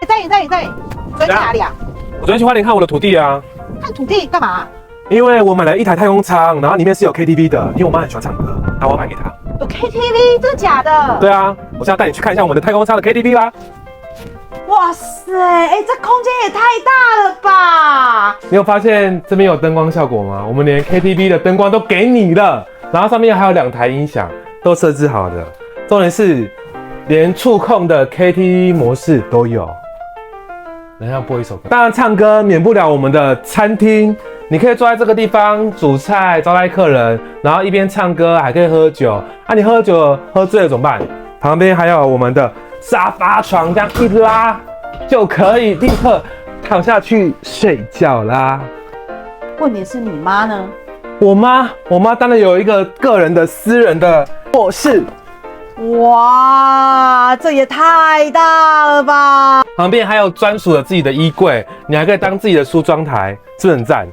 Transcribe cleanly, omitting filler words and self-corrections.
在，昨天去哪里啊？我昨天去花莲看我的土地啊，看土地干嘛？因为我买了一台太空舱，然后里面是有 KTV 的，因为我妈很喜欢唱歌，然后我要买给她。有 KTV， 真的假的？对啊，我现在带你去看一下我们的太空舱的 KTV 啦。哇塞，这空间也太大了吧！你有发现这边有灯光效果吗？我们连 KTV 的灯光都给你了，然后上面还有2台音响，都设置好的。重点是连触控的 KTV 模式都有。等一下播一首歌。当然唱歌免不了我们的餐厅，你可以坐在这个地方煮菜招待客人，然后一边唱歌还可以喝酒。啊，你喝酒喝醉了怎么办？旁边还有我们的沙发床，这样一拉就可以立刻躺下去睡觉啦。问题是你妈呢？我妈当然有一个个人的私人的卧室，哇，这也太大了吧！旁边还有专属的自己的衣柜，你还可以当自己的梳妆台，是不是很赞？